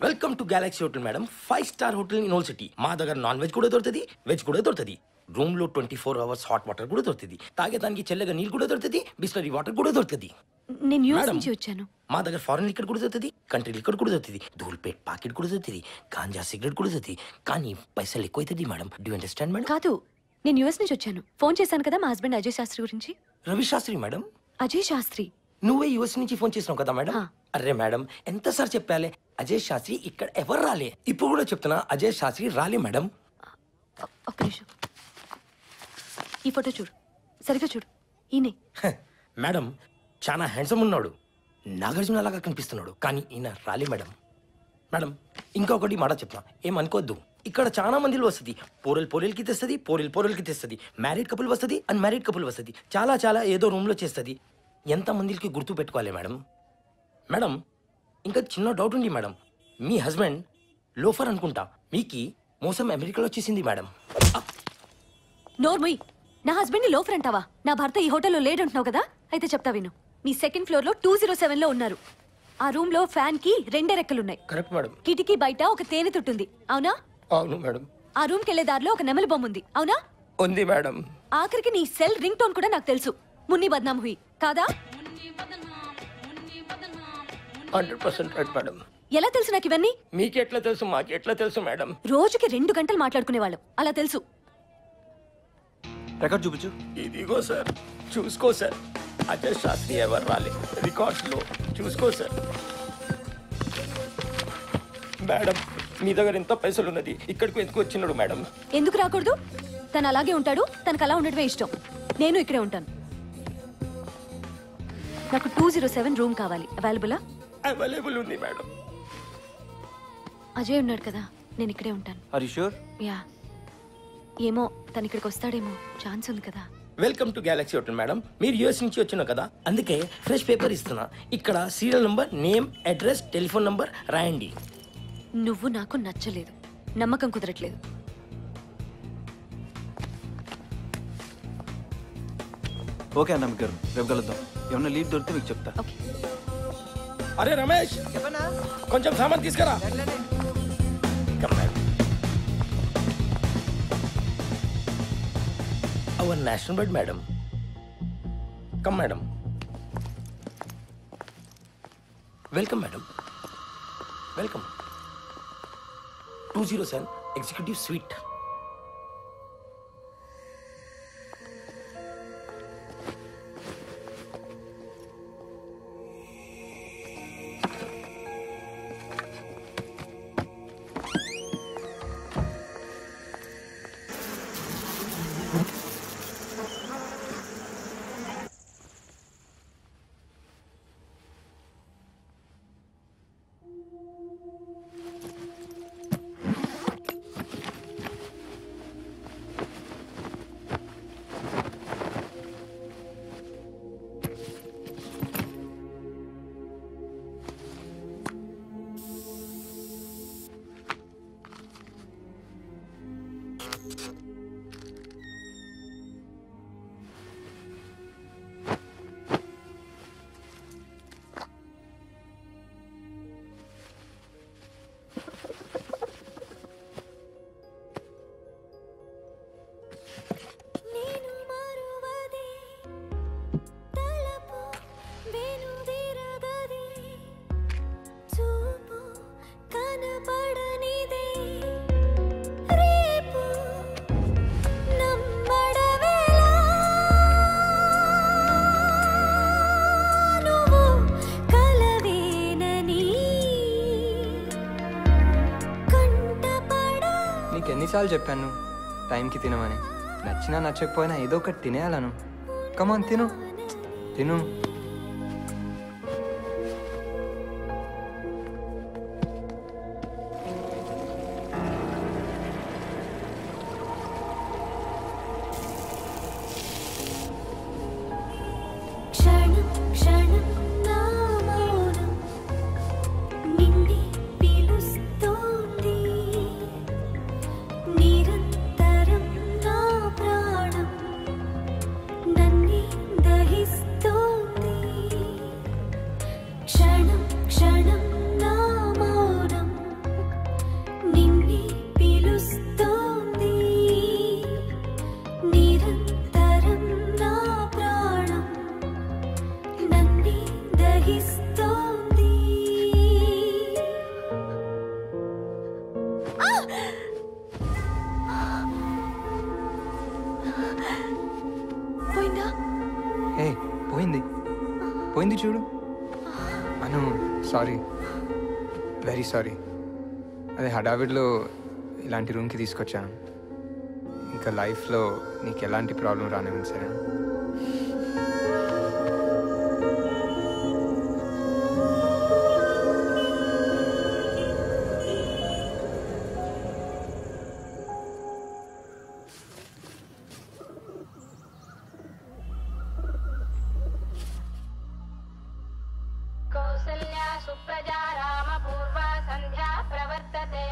Welcome to Galaxy hotel madam 5-star hotel in old city. మా దగ్గర non veg కూడా దొరుకుతుంది, వెజ్ కూడా దొరుకుతుంది. రూమ్ లో 24 hours హాట్ వాటర్ కూడా దొరుకుతుంది. తాగేదానికి చల్లగా నీళ్ళు కూడా దొరుకుతుంది, బిస్లరీ వాటర్ కూడా దొరుకుతుంది. నేను యూఎస్ నుంచి వచ్చాను. మా దగ్గర ఫారెన్ లిక్కర్ కూడా దొరుకుతుంది, కంట్రీ లిక్కర్ కూడా దొరుకుతుంది, ధూల్పేట్ పాకెట్ కూడా దొరుకుతుంది, గాంజా సిగరెట్ కూడా దొరుకుతుంది. కానీ పైసలు ఎక్కువ అవుతుంది మేడం. Do understand madam? కాదు, నేను యూఎస్ నుంచి వచ్చాను. ఫోన్ చేశాను కదా మా హస్బెండ్ అజయ్ శాస్త్రి గురించి. రవి శాస్త్రి మేడం? అజయ్ శాస్త్రి. నువ్వే యూఎస్ నుంచి ఫోన్ చేసినావు కదా మేడం? అరే మేడం, ఎంతసారి చెప్పాలి, అజయ్ శాస్త్రి ఇక్కడ ఎవరు రాలే. ఇప్పుడు కూడా చెప్తున్నా, అజయ్ శాస్త్రి రాలే మేడం. ఒక్క నిమిషం, ఈ ఫోటో చూడు, సరిగ్గా చూడు. ఈయనే మేడం. చాలా హ్యాండ్సమ్ ఉన్నాడు, నాగార్జున లాగా కనిపిస్తున్నాడు, కానీ ఈయన రాలే మేడం. మేడం ఇంకొకటి మాట చెప్తా, ఏమనుకోవద్దు. ఇక్కడ చాలా మందిలో వస్తుంది. పోరెల్కి తెస్తుంది, పోరెల్కి తెస్తుంది. మ్యారీడ్ కపుల్ వస్తుంది, అన్మ్యారీడ్ కపుల్ వస్తుంది. చాలా చాలా ఏదో రూమ్లో చేస్తుంది. ఎంత మందికి గుర్తు పెట్టుకోవాలి మేడం. మేడం ఇంకా చిన్న డౌట్ ఉంది మేడం. మీ హస్బెండ్ లోఫర్ అనుకుంటా, మీకి మోసం అమెరికాలో వచ్చేసింది మేడం. నోర్మయ్, నా హస్బెండ్ లోఫర్ అంటావా? నా భర్త ఈ హోటల్లో లేడంటున్నావు కదా, అయితే చెప్తా విను. మీ సెకండ్ ఫ్లోర్ లో 207 లో ఉన్నారు. ఆ రూమ్ లో ఫ్యాన్ కి 2 రెక్కలున్నాయి. Correct madam. కిటికీ బయట ఒక తేనె తుట్టుంది, అవునా? అవును మేడం. ఆ రూమ్ కెళ్లే దారిలో ఒక నెమలి బొమ్మ ఉంది, అవునా? ఉంది మేడం. ఆఖరికి నీ సెల్ రింగ్ టోన్ కూడా నాకు తెలుసు, మున్ని బద్నాం హుయి, కాదా? 100% రైట్ మేడం. ఎలా తెలుసు నాకు ఇవన్నీ? మీకెట్లా తెలుసు, మాకెట్లా తెలుసు మేడం? రోజుకి 2 గంటలు మాట్లాడుకునేవాళ్ళం, అలా తెలుసు. రికార్డ్ చూపించు. ఇదిగో సార్, చూసుకో సార్. అజయ్ శాస్త్రి ఎవరు రాలే, రికార్డ్స్ లో చూసుకో సార్. మేడం మీ దగ్గర ఎంత పైసలు ఉన్నది, ఇక్కడికి ఎందుకు వచ్చినాడు మేడం? ఎందుకు రాకూడదు? తను అలాగే ఉంటాడు, తనకు అలా ఉండటమే ఇష్టం. నేను ఇక్కడే ఉంటాను. నాకు 207 రూమ్ కావాలి, అవైలబులా? అవైలబుల్ ఉంది మేడం. అజయ్ ఉన్నాడు కదా, నేను ఇక్కడే ఉంటాను. Are you sure? యా. ఏమో తను ఇక్కడికి వస్తాడేమో, ఛాన్స్ ఉంది కదా. Welcome to Galaxy hotel madam. మీరు యూఎస్ నుంచి వచ్చినా కదా, అందుకే ఫ్రెష్ పేపర్ ఇస్తున్నా. ఇక్కడ serial number, name, address, telephone number రాయండి. నువ్వు నాకు నచ్చలేదు, నమ్మకం కుదరట్లేదు. ఓకే అన్న, మీకు రేపు కలుద్దాం. ఏమన్నా లీడ్ దొరికితే మీకు చెప్తా. ఓకే. అరే రమేష్, కొంచెం సామాన్ తీసుకురా. Our national bird madam. Come madam. Welcome madam, welcome. 207 executive sweet. ఎన్నిసార్లు చెప్పాను టైంకి తినమని? నచ్చినా నచ్చకపోయినా ఏదో ఒకటి తినేయాలను. కమాన్ తిను తిను. దహిస్తోంది ఏ పోయింది పోయింది చూడు అను సారీ వెరీ సారీ అదే హడావిడిలో ఇలాంటి రూమ్కి తీసుకొచ్చాను ఇంకా లైఫ్లో నీకు ఎలాంటి ప్రాబ్లం రానివ్వండి సరే कौसल्या सुप्रजा रामपूर्वा सन्ध्या प्रवर्तते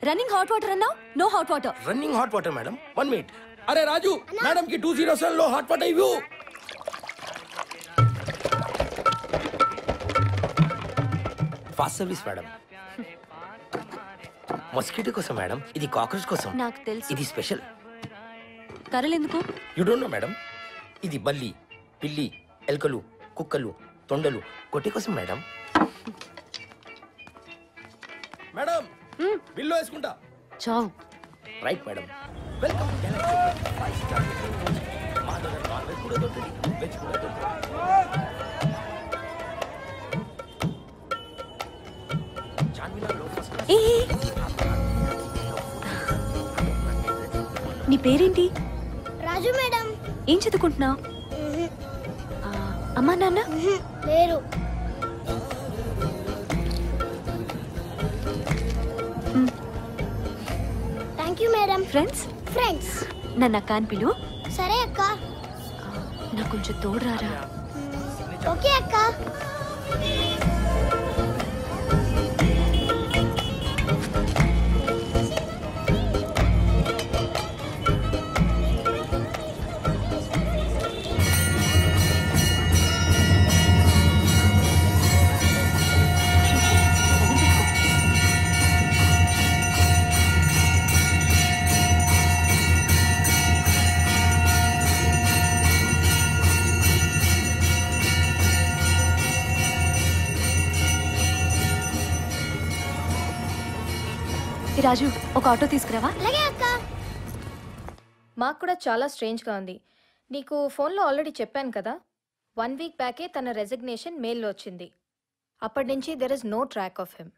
రన్నింగ్ హాట్ వాటర్ అన్నావు no hot water running hot water madam 1 minute అరే రాజు మేడం కి 207 లో హాట్ వాటర్ ఇవ్వు ఫాస్ట్ సర్వీస్ మేడం మస్కిటో కోసం మేడం ఇది కాక్రోచ్ కోసం నాకు తెలుసు ఇది స్పెషల్ కర్రలు ఎందుకు యు డోంట్ నో మేడం ఇది బల్లి పిల్లి ఎలుకలు కుక్కలు తొండలు కొట్టి కోసం మేడం మేడం బిల్లు వేసుకుంటా చావు రైట్ మేడం వెల్కమ్ మా దగ్గర నాన్ వెజ్ కూడా దొరుకుతుంది వెజ్ కూడా దొరుకుతుంది చార్మినార్లో ఫస్ట్ క్లాస్ ఏ నీ పేరేంటి రాజు మేడం. ఏం చదువుకుంటున్నావు అమ్మా నాన్న లేరు. Thank you madam. Friends friends. నన్ను అక్క అని పిలువు సరే అక్క. నాకు కొంచెం తోడురారా ఓకే అక్క. రాజు ఒక ఆటో తీసుకురావా అలాగే అక్క. మాకు కూడా చాలా స్ట్రేంజ్గా ఉంది. నీకు ఫోన్లో ఆల్రెడీ చెప్పాను కదా, 1 వీక్ బ్యాకే తన రెసిగ్నేషన్ మెయిల్లో వచ్చింది. అప్పటి నుంచి there is no track of him.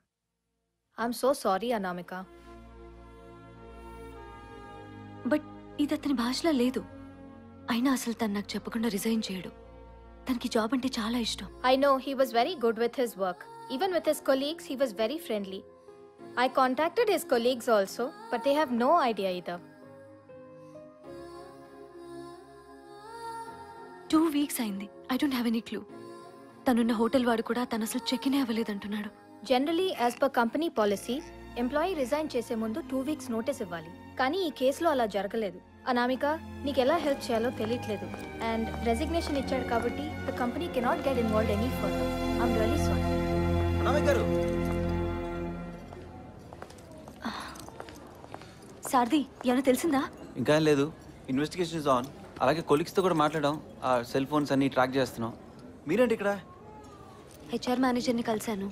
I'm so sorry Anamika. But ఇది అతని భాషలో లేదు. అయినా అసలు తను నాకు చెప్పకుండా రిజైన్ చేయడు. తనకి జాబ్ అంటే చాలా ఇష్టం. I know he was very good with his work. Even with his colleagues, he was very friendly. I contacted his colleagues also, but they have no idea either. 2 weeks అయింది. I don't have any clue. తనున్న hotel వాడు కూడా తను అసలు check in అవ్వలేదంటున్నాడు. Generally, as per company policy, employee resign చేసే ముందు 2 weeks notice ఇవ్వాలి. కానీ ఈ కేసులో అలా జరగలేదు. అనామిక, నీకు ఎలా హెల్ప్ చేయాలో తెలియట్లేదు. అండ్ రెసిగ్నేషన్ ఇచ్చాడు కాబట్టి the company cannot get involved any further. I'm really sorry. Anamika గారు, సారథి ఏమైనా తెలిసిందా? ఇంకా ఏం లేదు. Investigation is on. అలాగే కొలీగ్స్తో కూడా మాట్లాడాం. ఆ సెల్ ఫోన్స్ అన్ని ట్రాక్ చేస్తున్నాం. మీరేంటి ఇక్కడ? హెచ్ఆర్ మేనేజర్ని కలిశాను.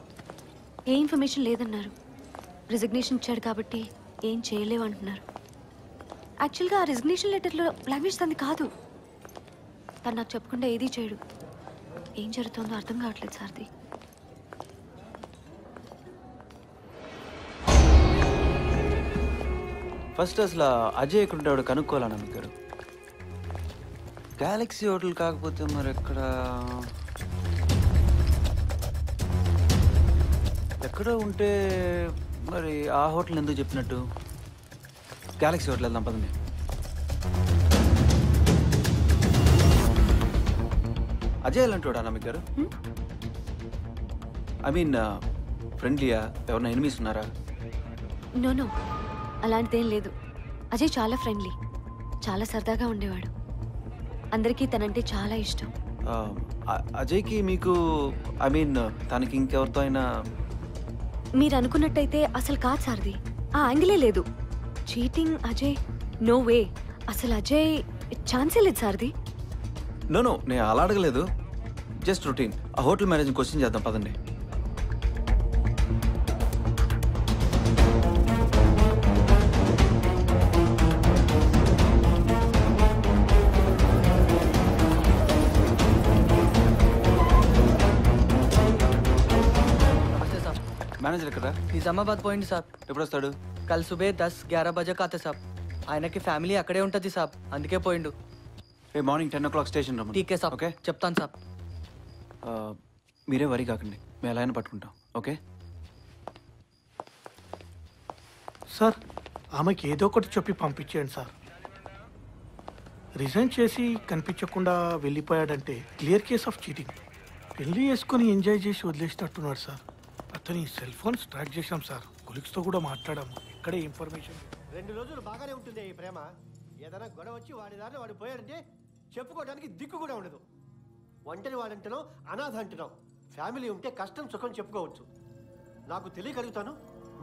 ఏ ఇన్ఫర్మేషన్ లేదన్నారు. రిజిగ్నేషన్ ఇచ్చాడు కాబట్టి ఏం చేయలేవు అంటున్నారు. యాక్చువల్గా ఆ రిజిగ్నేషన్ లెటర్లో లాంగ్వేజ్ తనది కాదు. తను నాకు చెప్పకుండా ఏదీ చేయడు. ఏం జరుగుతుందో అర్థం కావట్లేదు సార్ది. ఫస్ట్ అసలు అజయ్ ఎక్కడ ఉంటాడు కనుక్కోవాలన్నా మీకు గారు. గ్యాలక్సీ హోటల్ కాకపోతే మరి ఎక్కడ ఉంటే మరి ఆ హోటల్ ఎందుకు చెప్పినట్టు? గ్యాలక్సీ హోటల్ వెళ్దాం పదండి. అజయ్ ఎలాంటి అన్న మీకు గారు? ఐ మీన్ ఫ్రెండ్లీయా? ఎవరైనా ఎనిమీస్ ఉన్నారా? నో అలాంటిదేం లేదు. అజయ్ చాలా ఫ్రెండ్లీ, చాలా సరదాగా ఉండేవాడు. అందరికీ తనంటే చాలా ఇష్టం. అజయ్కి మీకు ఐ మీన్ తనకి ఇంకెవరితో అయినా? మీరు అనుకున్నట్టయితే అసలు కాదు సార్ది. ఆ యాంగిలే లేదు. Cheating Ajay no way. అసలు అజయ్ ఛాన్సే లేదు సార్ది. నో నేను అలా అడగలేదు. Just routine. ఆ హోటల్ మేనేజర్ క్వశ్చన్ చేద్దాం పదండి. మేనేజర్ ఎక్కడ? నిజామాబాద్ పోయింది సాబ్. ఎప్పుడు వస్తాడు? కల్ సుబే 10-11 బజేకి ఆతే సాబ్. ఆయనకి ఫ్యామిలీ అక్కడే ఉంటుంది సాబ్, అందుకే పోయిండు. రే మార్నింగ్ 10 o'clock స్టేషన్ రమ్మను. టీకే సాబ్. ఓకే చెప్తాను సాబ్. మీరే వరి కాకండి, మేము ఎలా అయినా పట్టుకుంటాం. ఓకే సార్, ఆమెకి ఏదో ఒకటి చెప్పి పంపించేయండి సార్. రిజైన్ చేసి కనిపించకుండా వెళ్ళిపోయాడంటే క్లియర్ కేస్ ఆఫ్ చీటింగ్. పెళ్లి చేసుకొని ఎంజాయ్ చేసి వదిలేసినట్టున్నాడు సార్. అతని సెల్ ఫోన్స్ ట్రాక్ చేశాం సార్. కొలీగ్స్తో కూడా మాట్లాడాము. ఇక్కడే ఇన్ఫర్మేషన్. 2 రోజులు బాగానే ఉంటుంది ఈ ప్రేమ. ఏదైనా గొడవ వచ్చి వాడి దారిలో వాడు పోయాడంటే చెప్పుకోవడానికి దిక్కు కూడా ఉండదు. ఒంటరి వాడంటున్నావు, అనాథ అంటున్నావు. ఫ్యామిలీ ఉంటే కష్టం సుఖం చెప్పుకోవచ్చు. నాకు తెలియగలుగుతాను,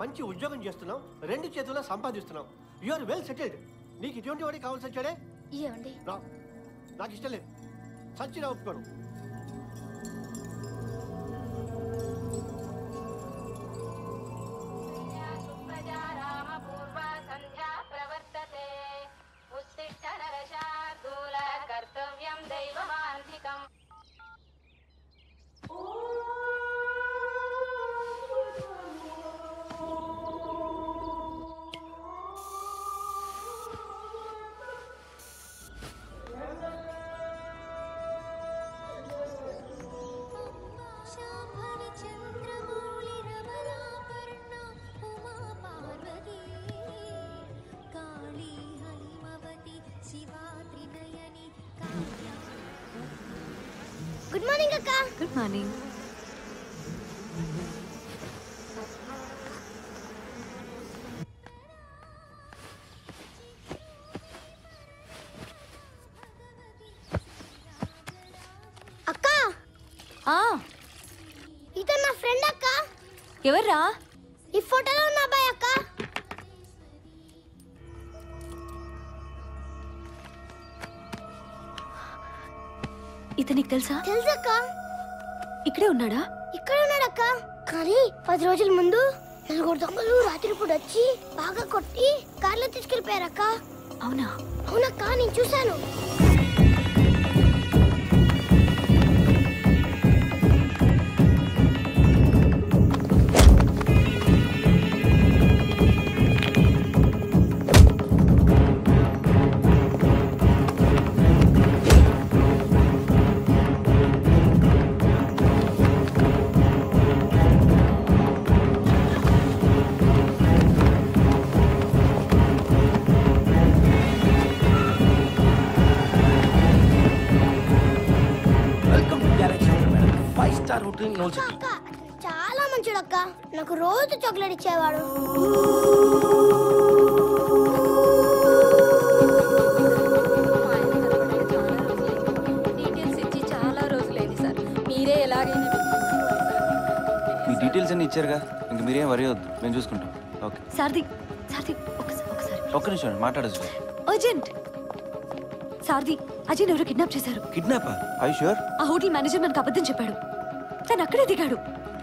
మంచి ఉద్యోగం చేస్తున్నావు, 2 చేతుల్లో సంపాదిస్తున్నావు. You are well settled. నీకు ఇటువంటి వాడి కావాల్సి వచ్చాడే? నాకు ఇష్టం లేదు. సచ్చినా ఒప్పుకోను. గుడ్ మార్నింగ్ అక్క. Good morning. అక్క, ఇతను నా ఫ్రెండ్ అక్క. ఎవర్రా? ఈ ఫోటోలో ఉన్న అబ్బాయి అక్క. ఇతనికి తెలుసా? తెలుసక్క. ఇక్కడే ఉన్నాడా? ఇక్కడ ఉన్నాడక్క. కానీ 10 రోజుల ముందు 4 దొంగలు రాత్రిపూట వచ్చి బాగా కొట్టి కార్లో తీసుకెళ్ళిపోయారక్క. అవునా? అవునక్క, నేను చూశాను. అక్క, చాలా మంచోడు అక్క. నాకు రోజు చాక్లెట్ ఇచ్చేవాడు. డీటెయిల్స్ ఇచ్చి చాలా రోజులైంది సార్. మీరే ఎలాగైనా మీ డీటెయిల్స్ అన్ని ఇచ్చారుగా, ఇంక మీరేం వరి వద్దు, మేము చూసుకుంటాం. ఓకే సార్ది ఒకసారి ఒక్క నిమిషం మాట్లాడచ్చు. అర్జెంట్. సార్ది, అజయ్ ఎవరో కిడ్నాప్ చేశారు. కిడ్నాపా? I sure? ఆ హోటల్ మేనేజర్ మనకు అబద్ధం చెప్పాడు. తను అక్కడే దిగాడు.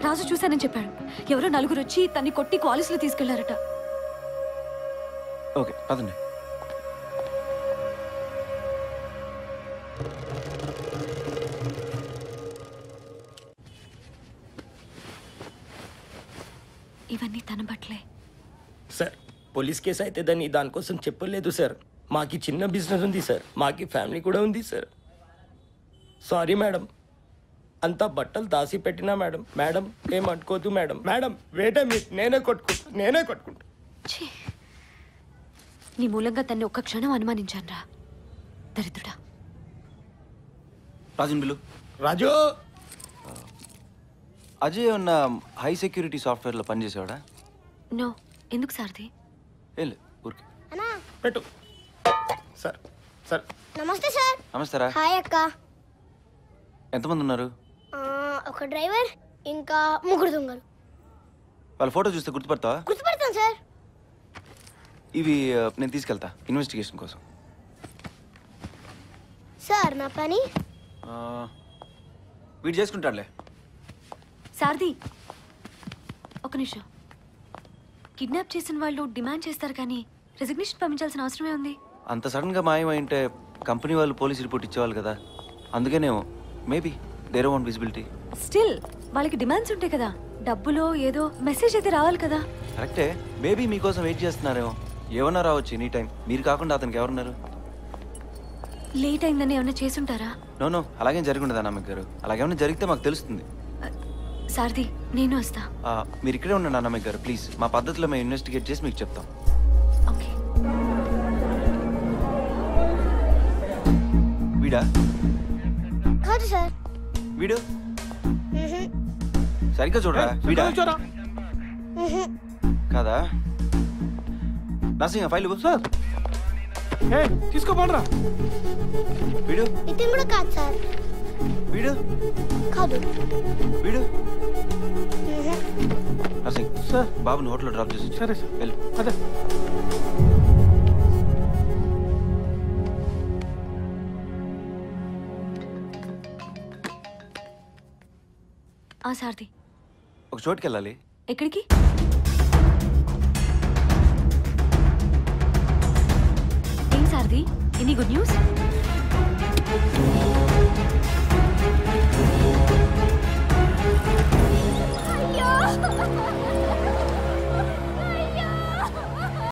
రాజు చూశానని చెప్పాడు. ఎవరో నలుగురు వచ్చి తన్ని కొట్టి కాలేజ్లో తీసుకెళ్లారట. ఓకే పదండి. ఇవన్నీ తన బట్టలే. సార్ పోలీస్ కేసు అయితే దానికోసం చెప్పలేదు సార్. మాకి చిన్న బిజినెస్ ఉంది సార్, మాకి ఫ్యామిలీ కూడా ఉంది సార్. సారీ మేడం, అంతా బట్టలు దాసి పెట్టినా మేడం. మేడం ఏమనుకోదు మేడం. మేడం వేటే మీరు నేనే కొట్టుకుంటా. ఛీ, నీ మూలంగా తన్ని ఒక్క క్షణం అనుమానించానురా దరిద్రుడా. రాజన్ బిల్లు. రాజు అజయ్ ఉన్న హై సెక్యూరిటీ సాఫ్ట్వేర్లో పనిచేసేవాడా? నో. ఎందుకు సార్ది? ఏం లేదు ఊరికే. అన్నా పెట్టు సార్. సార్ నమస్తే సార్. నమస్తే రా. హాయ్ అక్క. ఎంతమంది ఉన్నారు? ఒక డ్రైవర్ ఇంకా 3 దొంగలు. వాళ్ళ ఫోటో చూస్తే గుర్తుపడతావా? గుర్తుపడతాను సార్. ఇవి నేను తీసుకెళ్తా ఇన్వెస్టిగేషన్ కోసం. సార్ నా పని వీడు చేసుకుంటాడులే. సారథి ఒక నిమిషం. కిడ్నాప్ చేసిన వాళ్ళు డిమాండ్ చేస్తారు కానీ రెసిగ్నేషన్ పంపించాల్సిన అవసరమే ఉంది. అంత సడన్గా మాయమైంటే కంపెనీ వాళ్ళు పోలీస్ రిపోర్ట్ ఇచ్చేవాళ్ళు కదా, అందుకేనేమో. Maybe there want visibility. Still వాళ్ళకి డిమాండ్స్ ఉంటాయి కదా, డబ్బులో ఏదో మెసేజ్ అయితే రావాలి కదా. కరెక్టే. మేబీ మీకోసం వెయిట్ చేస్తున్నారేమో. ఏమన్నా రావచ్చు ఎనీ టైం. మీరు కాకుండా అతనికి ఎవరున్నారు? లేట్ అయిందని ఏమైనా చేసుంటారా? నో అలాగేం జరగఉండదా అనామిక గారు. అలాగేమైనా జరిగితే మాకు తెలుస్తుంది. సారథి నేను వస్తా. మీరు ఇక్కడే ఉండండి అనామిక గారు ప్లీజ్. మా పద్ధతిలో మేము ఇన్వెస్టిగేట్ చేసి మీకు చెప్తాం. ఓకే. వీడా? కాదు సార్. వీడు సరిగ్గా చూడరా. వీడా కాదా? నర్సింగ్ ఫైల్ సార్ తీసుకోపోండిరా. వీడు ఇతను కూడా కాదు సార్. వీడు కాదు. వీడు నర్సింగ్ సార్ బాబుని హోటల్లో డ్రాప్ చేసి. సరే సార్ వెళ్ళు. అదే. సారథి ఒక చోటుకి వెళ్ళాలి. ఎక్కడికి? ఏం సారథి ఎనీ గుడ్ న్యూస్?